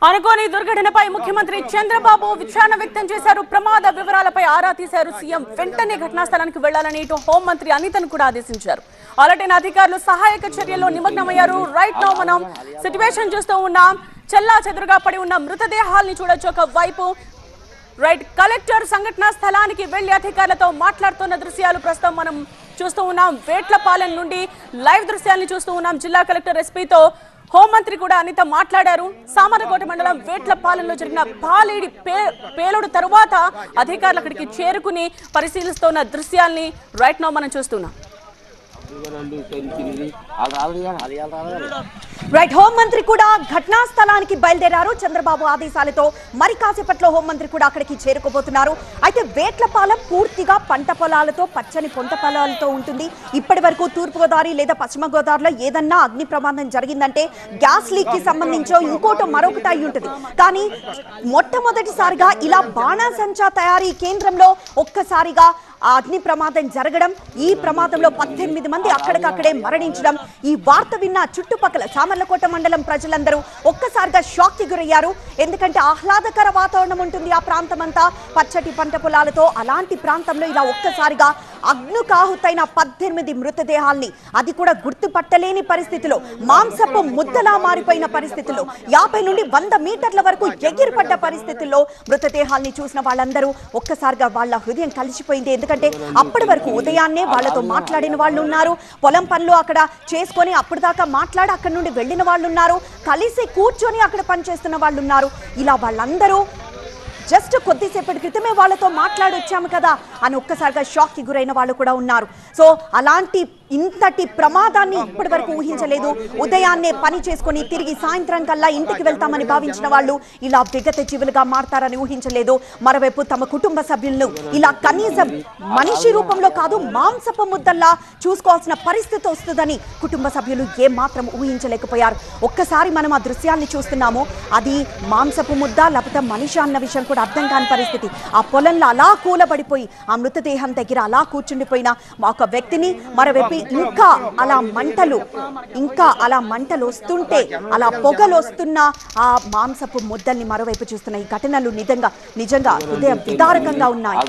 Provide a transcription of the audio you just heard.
అనుకోని దుర్ఘటనపై ముఖ్యమంత్రి చంద్రబాబు విచారణ వ్యక్తం చేశారు. ప్రమాద వివరాలపై ఆరా తీశారు. సీఎం వెంటనే ఘటనా స్థలానికి వెళ్లాలని ఇటు హోంమంత్రి అనితను కూడా ఆదేశించారు. అలర్టైన అధికారులు సహాయక చర్యల్లో నిమగ్నమయ్యారు. రైట్ నౌ మనం సిట్యుయేషన్ చూస్తూ ఉన్నాం. చెల్లా చెదురుగా పడి ఉన్న మృతదేహాల్ని చూడొచ్చు. ఒక వైపు రైట్ కలెక్టర్ సంఘటనా స్థలానికి వెళ్లి అధికారులతో మాట్లాడుతున్న దృశ్యాలు ప్రస్తుతం మనం చూస్తూ ఉన్నాం. వేట్లపాలెం నుండి లైవ్ దృశ్యాలను చూస్తూ ఉన్నాం. జిల్లా కలెక్టర్ ఎస్పీతో హోంమంత్రి కూడా అనిత మాట్లాడారు. సామర్లకోట మండలం వేట్లపాలెంలో జరిగిన భారీ పేలుడు తరువాత అధికారులు అక్కడికి చేరుకుని పరిశీలిస్తున్న దృశ్యాల్ని రైట్ నౌ మనం చూస్తున్నాం. రైట్ హోంమంత్రి కూడా ఘటనా స్థలానికి బయలుదేరారు. చంద్రబాబు ఆదేశాలతో మరి కాసేపట్లో హోంమంత్రి కూడా అక్కడికి చేరుకోబోతున్నారు. అయితే వేట్లపాలెం పూర్తిగా పంట పొలాలతో పచ్చని పంట పొలాలతో ఉంటుంది. ఇప్పటి వరకు తూర్పుగోదావరి లేదా పశ్చిమ గోదావరిలో ఏదన్నా అగ్ని ప్రమాదం జరిగిందంటే గ్యాస్ లీక్ కి సంబంధించో ఇంకోటో మరొకటి అయి ఉంటుంది. కానీ మొట్టమొదటిసారిగా ఇలా బాణాసంచా తయారీ కేంద్రంలో ఒక్కసారిగా ఆ అగ్ని ప్రమాదం జరగడం, ఈ ప్రమాదంలో 18 మంది అక్కడికక్కడే మరణించడం, ఈ వార్త విన్న చుట్టుపక్కల సామర్లకోట మండలం ప్రజలందరూ ఒక్కసారిగా షాక్ కి గురయ్యారు. ఎందుకంటే ఆహ్లాదకర వాతావరణం ఉంటుంది ఆ ప్రాంతం అంతా పచ్చటి పంట పొలాలతో. అలాంటి ప్రాంతంలో ఇలా ఒక్కసారిగా అగ్నుకాహుతైన 18 మృతదేహాల్ని, అది కూడా గుర్తుపట్టలేని పరిస్థితిలో, మాంసపు ముద్దలా మారిపోయిన పరిస్థితుల్లో, 50 నుండి 100 మీటర్ల వరకు ఎగిరిపడ్డ పరిస్థితుల్లో మృతదేహాల్ని చూసిన వాళ్ళందరూ ఒక్కసారిగా వాళ్ళ హృదయం కలిసిపోయింది. ఎందుకంటే అప్పటి వరకు ఉదయాన్నే వాళ్ళతో మాట్లాడిన వాళ్ళు ఉన్నారు, పొలం పనులు అక్కడ చేసుకొని అప్పటిదాకా మాట్లాడి అక్కడి నుండి వెళ్ళిన వాళ్ళు ఉన్నారు, కలిసి కూర్చొని అక్కడ పనిచేస్తున్న వాళ్ళు ఉన్నారు. ఇలా వాళ్ళందరూ జస్ట్ కొద్దిసేపటి క్రితమే వాళ్ళతో మాట్లాడి వచ్చాము కదా అని ఒక్కసారిగా షాక్ కి గురైన వాళ్ళు కూడా ఉన్నారు. సో అలాంటి ఇంతటి ప్రమాదాన్ని ఇప్పటి వరకు ఊహించలేదు. ఉదయాన్నే పని చేసుకొని తిరిగి సాయంత్రం కల్లా ఇంటికి వెళ్తామని భావించిన వాళ్ళు ఇలా విగత జీవులుగా మారతారని ఊహించలేదు. మరోవైపు తమ కుటుంబ సభ్యులను ఇలా కనీసం మనిషి రూపంలో కాదు మాంసపు ముద్దల్లా చూసుకోవాల్సిన పరిస్థితి వస్తుందని కుటుంబ సభ్యులు ఏమాత్రం ఊహించలేకపోయారు. ఒక్కసారి మనం ఆ దృశ్యాల్ని చూస్తున్నాము. అది మాంసపు ముద్ద లేకపోతే మనిషి అన్న విషయం కూడా అర్థం కాని పరిస్థితి. ఆ పొలంలో అలా కూలబడిపోయి ఆ మృతదేహం దగ్గర అలా కూర్చుండిపోయిన ఒక వ్యక్తిని, మరోవైపు ఇంకా అలా మంటలు వస్తుంటే, అలా పొగలు వస్తున్న ఆ మాంసపు ముద్దల్ని మరోవైపు చూస్తున్న ఈ ఘటనలు నిజంగా హృదయ విదారకంగా ఉన్నాయి.